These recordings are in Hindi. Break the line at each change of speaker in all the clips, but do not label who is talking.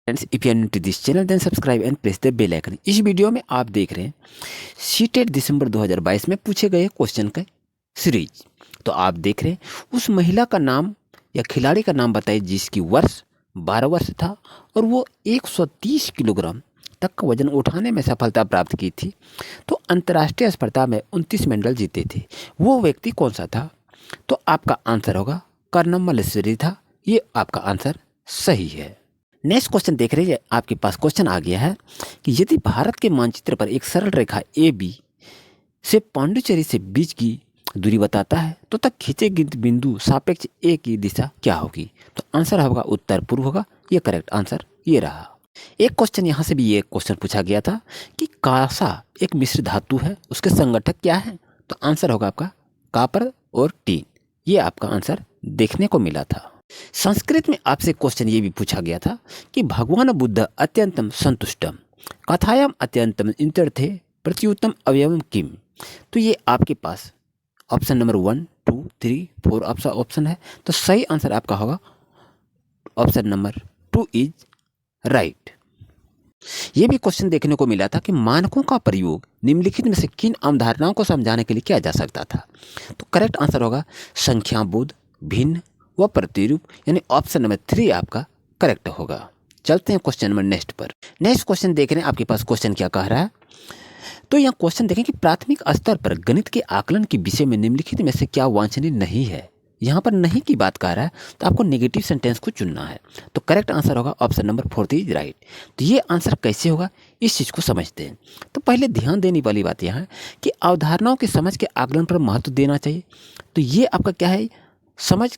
Friends, if you are new to this channel then subscribe and press the bell icon. इस वीडियो में आप देख रहे हैं सीटेट दिसंबर 2022 में पूछे गए क्वेश्चन का सीरीज। तो आप देख रहे हैं उस महिला का नाम या खिलाड़ी का नाम बताइए जिसकी वर्ष 12 वर्ष था और वो 130 किलोग्राम तक का वजन उठाने में सफलता प्राप्त की थी। तो अंतर्राष्ट्रीय स्पर्धा में 29 मेडल जीते थे। वो व्यक्ति कौन सा था? तो आपका आंसर होगा कर्णम मल्लेश्वरी था। ये आपका आंसर सही है। नेक्स्ट क्वेश्चन देख रहे हैं, आपके पास क्वेश्चन आ गया है कि यदि भारत के मानचित्र पर एक सरल रेखा ए बी से पांडिचेरी से बीच की दूरी बताता है तो तक खींचे गए बिंदु सापेक्ष ए की दिशा क्या होगी? तो आंसर होगा उत्तर पूर्व होगा। ये करेक्ट आंसर ये रहा। एक क्वेश्चन यहाँ से भी ये क्वेश्चन पूछा गया था कि कांसा एक मिश्र धातु है, उसके संगठक क्या है? तो आंसर होगा आपका कॉपर और टीन। ये आपका आंसर देखने को मिला था। संस्कृत में आपसे क्वेश्चन ये भी पूछा गया था कि भगवान बुद्ध अत्यंतम संतुष्टम कथायाम अत्यंतम इंतर्थे प्रत्युत्तम अवयवम किम। तो ये आपके पास ऑप्शन नंबर 1, 2, 3, 4 ऑप्शन है। तो सही आंसर आपका होगा ऑप्शन नंबर 2 इज राइट। ये भी क्वेश्चन देखने को मिला था कि मानकों का प्रयोग निम्नलिखित में से किन अवधारणाओं को समझाने के लिए किया जा सकता था? तो करेक्ट आंसर होगा संख्या बोध, भिन्न व प्रतिरूप, यानी ऑप्शन नंबर 3 आपका करेक्ट होगा। चलते हैं क्वेश्चन नंबर नेक्स्ट पर। नेक्स्ट क्वेश्चन देख रहे हैं, आपके पास क्वेश्चन क्या कह रहा है। तो यहाँ क्वेश्चन देखें कि प्राथमिक स्तर पर गणित के आकलन के विषय में निम्नलिखित में से क्या वांछनीय नहीं है? यहाँ पर नहीं की बात कर रहा है तो आपको नेगेटिव सेंटेंस को चुनना है। तो करेक्ट आंसर होगा ऑप्शन नंबर 4 इज राइट। तो ये आंसर कैसे होगा इस चीज़ को समझते हैं। तो पहले ध्यान देने वाली बात यह है कि अवधारणाओं की समझ के आकलन पर महत्व देना चाहिए। तो ये आपका क्या है, समझ,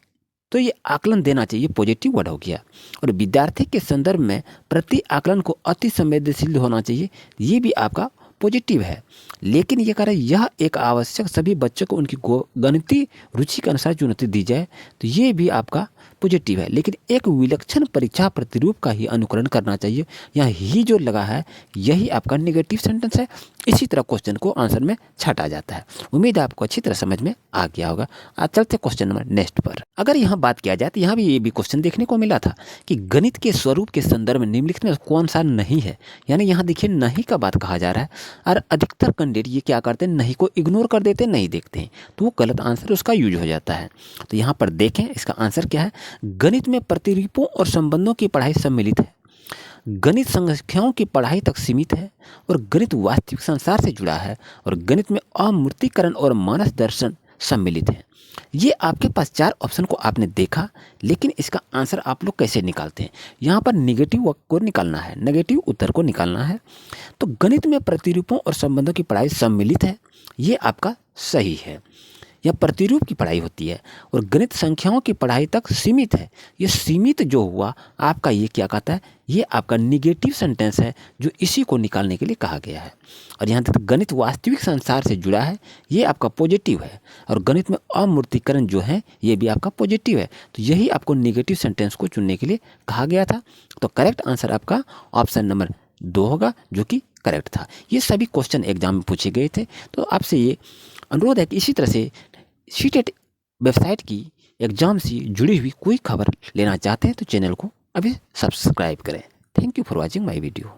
तो ये आकलन देना चाहिए, पॉजिटिव वर्ड हो गया। और विद्यार्थी के संदर्भ में प्रति आकलन को अति संवेदनशील होना चाहिए, ये भी आपका पॉजिटिव है। लेकिन ये कह रहा है यह एक आवश्यक सभी बच्चों को उनकी गणितीय रुचि के अनुसार चुनौती दी जाए, तो ये भी आपका पॉजिटिव है। लेकिन एक विलक्षण परीक्षा प्रतिरूप का ही अनुकरण करना चाहिए, यहाँ ही जो लगा है यही आपका नेगेटिव सेंटेंस है। इसी तरह क्वेश्चन को आंसर में छाटा जाता है। उम्मीद है आपको अच्छी तरह समझ में आ गया होगा। आज चलते क्वेश्चन नंबर नेक्स्ट पर। अगर यहाँ बात किया जाए तो यहाँ भी ये भी क्वेश्चन देखने को मिला था कि गणित के स्वरूप के संदर्भ में निम्नलिखित में कौन सा नहीं है। यानी यहाँ देखिए नहीं का बात कहा जा रहा है और अधिकतर कैंडिडेट ये क्या करते हैं, नहीं को इग्नोर कर देते, नहीं देखते हैं, तो वो गलत आंसर उसका यूज हो जाता है। तो यहाँ पर देखें इसका आंसर क्या है। गणित में प्रतिरूपों और संबंधों की पढ़ाई सम्मिलित है, गणित संख्याओं की पढ़ाई तक सीमित है और गणित वास्तविक संसार से जुड़ा है और गणित में अमूर्तीकरण और मानस दर्शन सम्मिलित है। ये आपके पास 4 ऑप्शन को आपने देखा, लेकिन इसका आंसर आप लोग कैसे निकालते हैं? यहाँ पर नेगेटिव को निकालना है, नेगेटिव उत्तर को निकालना है। तो गणित में प्रतिरूपों और संबंधों की पढ़ाई सम्मिलित है, ये आपका सही है। यह प्रतिरूप की पढ़ाई होती है और गणित संख्याओं की पढ़ाई तक सीमित है। ये सीमित जो हुआ आपका ये क्या कहता है, ये आपका निगेटिव सेंटेंस है जो इसी को निकालने के लिए कहा गया है। और यहाँ तक गणित वास्तविक संसार से जुड़ा है, ये आपका पॉजिटिव है। और गणित में अमूर्तीकरण जो है ये भी आपका पॉजिटिव है। तो यही आपको निगेटिव सेंटेंस को चुनने के लिए कहा गया था। तो करेक्ट आंसर आपका ऑप्शन नंबर 2 होगा, जो कि करेक्ट था। ये सभी क्वेश्चन एग्जाम में पूछे गए थे। तो आपसे ये अनुरोध है कि इसी तरह से सीटेट वेबसाइट की एग्जाम से जुड़ी हुई कोई खबर लेना चाहते हैं तो चैनल को अभी सब्सक्राइब करें। Thank you for watching my video.